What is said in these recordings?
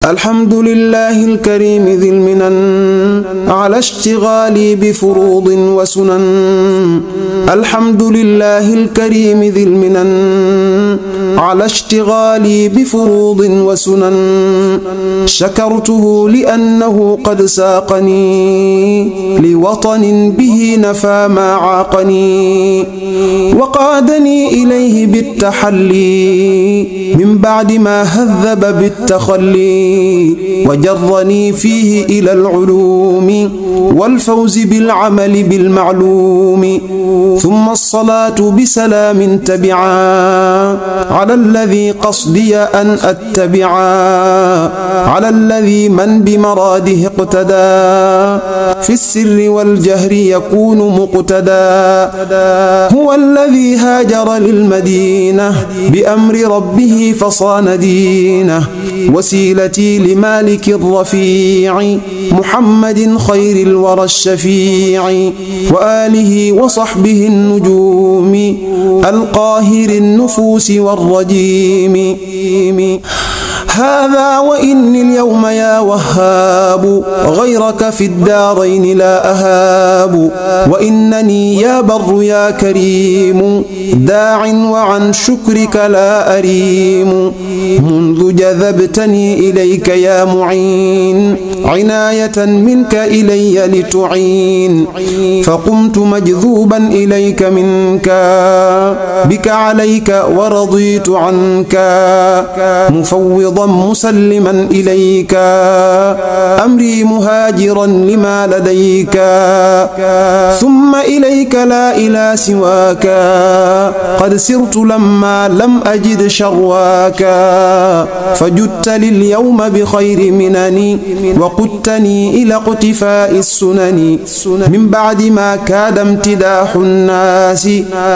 الحمد لله الكريم ذي المنن على اشتغالي بفروض وسنن. الحمد لله الكريم ذي المنن على اشتغالي بفروض وسنن. شكرته لأنه قد ساقني لوطن به نفى ما عاقني، وقادني إليه بالتحلي من بعد ما هذب بالتخلي، وجرني فيه إلى العلوم والفوز بالعمل بالمعلوم. ثم الصلاة بسلام تبعا على الذي قصدي أن أتبعا، على الذي من بمراده اقتدى في السر والجهر يكون مقتدى. هو الذي هاجر للمدينة بأمر ربه فصان دينه، وسيلتي لمالك الرفيع محمد خير الورى الشفيع، وآله وصحبه النجوم القاهر النفوس والرجيم. هذا وإني اليوم يا وهاب غيرك في الدارين لا أهاب، وإنني يا بر يا كريم داع وعن شكرك لا أريم. منذ جذبتني إليك يا معين عناية منك إلي لتعين، فقمت مجذوبا إليك منك بك عليك ورضيت عنك، مفوضا مسلما إليك أمري مهاجرا لما لديك. ثم إليك لا إلى سواك قد سرت لما لم أجد شرواك، فجدت لليوم بخير منني وقدتني إلى اقتفاء السنن. من بعد ما كاد امتداح الناس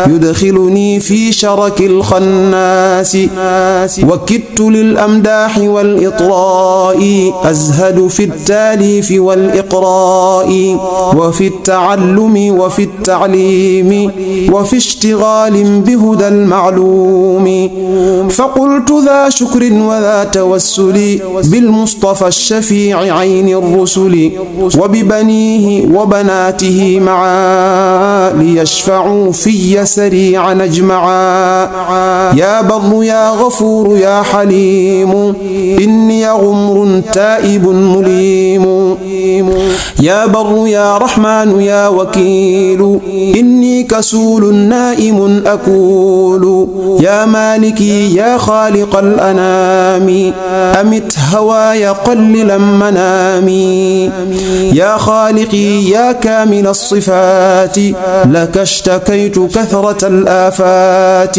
يدخلني في شرك الخناس، وكدت للأمداح والإطراء أزهد في التاليف والإقراء، وفي التعلم وفي التعليم وفي اشتغال بهدى المعلوم. فقلت ذا شكر وذا توسل بالمصطفى الشفيع عين الرسل، وببنيه وبناته معا ليشفعوا في سريعا أجمعا. يا بر يا غفور يا حليم إني غمر تائب مليم. يا بر يا رحمن يا وكيل إني كسول نائم أكول. يا مالكي يا خالق الأنام أمت هواي قللا منامي. يا خالقي يا كامل الصفات لك اشتكيت كثرة الآفات،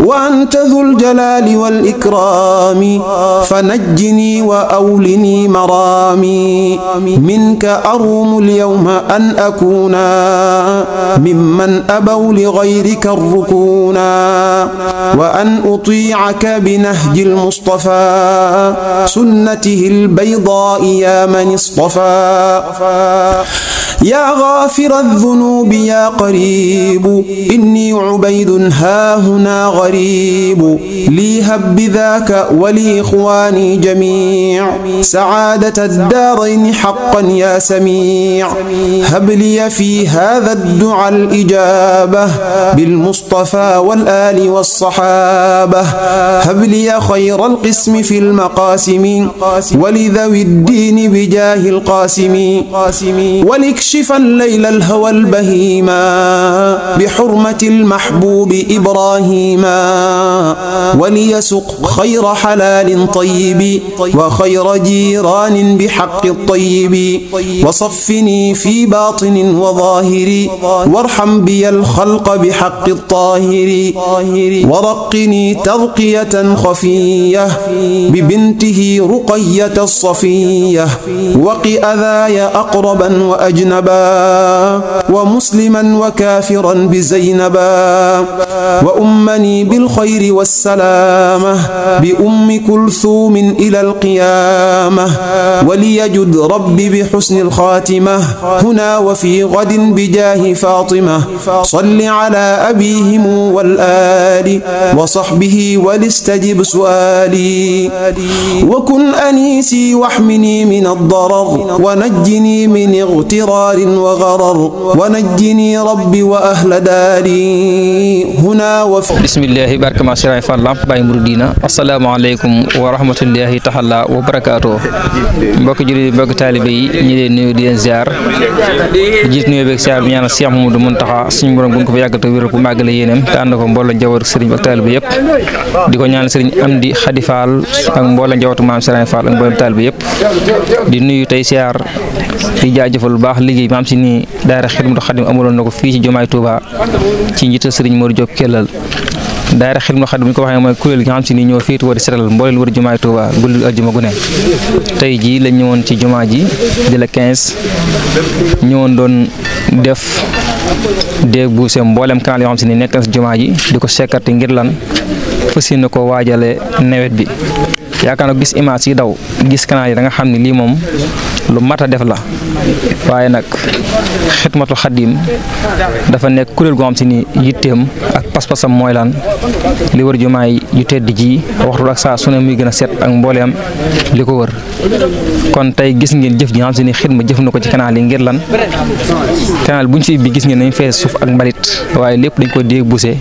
وأنت ذو الجلال والإكرام فنجني وأولني مرامي. منك أروم اليوم أن أكون ممن أبوا لغيرك الركونا، وأن أطيعك بنهج المصطفى سنته البيضاء يا من اصطفى. يا غافر الذنوب يا قريب إني عبيد هاهنا غريب. لي هب بذاك ولي إخواني جميع سعادة الدارين حقا يا سميع. هب لي في هذا الدعاء الإجابة بالمصطفى والآل والصحابة. هب لي خير القسم في المقاسم ولذوي الدين بجاه القاسم، ولكشفا ليل الهوى البهيما بحرمة المحبوب إبراهيما. وليسق خير حلال طيب وخير جيران بحق الطيب. وصفني في باطن وظاهر وارحم بي الخلق بحق الطاهر. ورقني ترقية خفية ببنته رقية الصفية. وق أذاي أقربا وأجنبا عنبا ومسلما وكافرا بزينبا وأمني بالخير والسلامة بأم كلثوم إلى القيامة وليجد ربي بحسن الخاتمة هنا وفي غد بجاه فاطمة صل على أبيهم والآل وصحبه ولستجب سؤالي وكن أنيسي واحمني من الضرر ونجني من اغترار وغرر ونجني ربي وأهل داري هنا وفي بسم الله بارك ما شرع فالله باي مرودينا السلام عليكم ورحمة الله تعالى وبركاته mbokk jullit mbokk taalibe yi ñi leen nuyu di leen ziar jiit nuyu beeg ziar bi ñaanal Cheikh Mamadou Mountakha suñu borom bu ko fa yàggal te wéral bu màggale yéeneem te ànd ko mbooloo njaboot sëriñ ak taalibe yëpp di ko ñaanal sëriñ Amdi Khady Fall ak mbooloo njabootu maam Serigne Fall ak mbooloo taalibe yëpp di nuyu tey ziar di jaajëfal bu baax liggéey maam si nii daayira Xidmatul Xadim amuloon na ko fii ci jumaay Touba ci njiital sëriñ Modou Diop Kellal daayira Xidmatul Xadim bu ñu ko waxee mooy kuréel gi nga xam si ni ñoo féetu war di setal mbooleel war jumaay Touba guddi aljuma gu ne tey jii lañ ñëwoon ci jumaa ji di la 15 ñëwoon doon def déeg buuse mboolem canal yoo xam si ni nekk na si jumaa ji di ko sekkati ngir lan fas yéene ko waajale nawet bi yaakaar naa gis image yi daw gis canal yi da nga xam ne lii moom lu mat a def la waaye nag Xidmatul Xadim dafa nekk kuréel goo xam si ni yitteem ak pas-pasam mooy lan li wër jumaay yu tedd ji waxtu ak saa su ne muy gën a set ak mbooleem li ko wër kon tey gis ngeen jëf ji nga xam si ni xidma jëf na ko ci canal yi ngir lan canal buñ fi bi gis ngeen nañ fees suuf ak mbalit waaye lépp dañ ko dee buse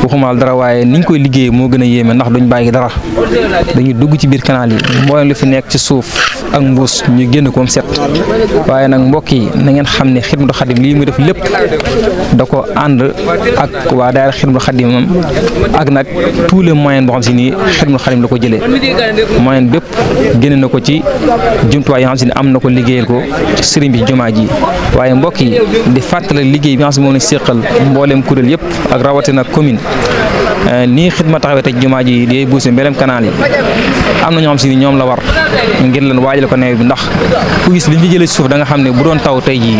waxumal dara waaye niñ koy liggéey moo gën a yéeme ndax duñ bàyyi dara dañuy dugg ci biir canal yi mbooleem li fi nekk ci suuf ak mbuus ñu génn ko set waaye nag mbokk yi na ngeen xam ne Xidmatul Xadim lii muy def lépp da ko ànd ak waa daayira Xidmatul Xadim ak nag tous les moyens boo xam si ni Xidmatul Xadim la ko jëlee moyen bépp génne na ko ci jumtuwaay yoo xam si ni am na ko liggéeyal ko sëriñ bi jumaa ji waaye mbokk yi di fàttali liggéey bi nga xam si moom lañ séqal mbooleem kuréel yëpp ak rawatina commune nii xidma taxawee tey jumaa ji di buuse mbelem canal yi am na ñoo xam si ni ñoom la war ngir leen waajal ko nawet bi ndax ku gis li fi jëlee ci suuf da nga xam ne bu doon taw tey jii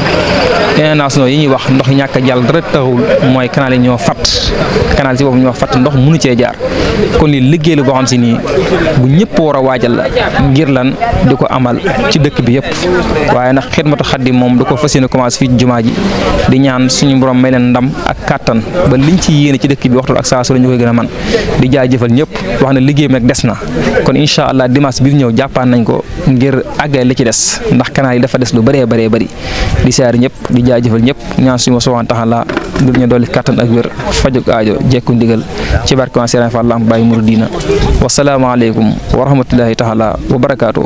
inondation yi ñuy wax ndox ñàkk a jàll dara taxawul mooy canal yi ñoo fat canal si boppam ñoo fat ndox mënu cee jaar kon li liggéey la boo xam si nii bu ñëpp war a waajal la ngir lan di ko amal ci dëkk bi yëpp waaye nag Xidmatul Xadim moom da ko fas yéene commencé fii jumaa ji di ñaan suñu borom may leen ndam ak kàttan ba liñ ci yéene ci dëkk bi waxtu ak saa su la ñu koy gën a man di jaajëfal ñëpp wax na liggéey bi nag des na kon incha allah dimanche bi ñëw jàppaan nañ ko ngir àggale li ci des ndax canal yi dafa des lu bëree bëri di siyaar ñëpp di jaajëfal ñëpp ñaan suñu subhaanahu wa taala ngir ñu dolli kàttan ak wér fajug aajo jekku ndigal ci barke Serigne Fall Lamp Baye Mouridina wasalaamaaleykum wa rahmatullahi taala wa barakaatu.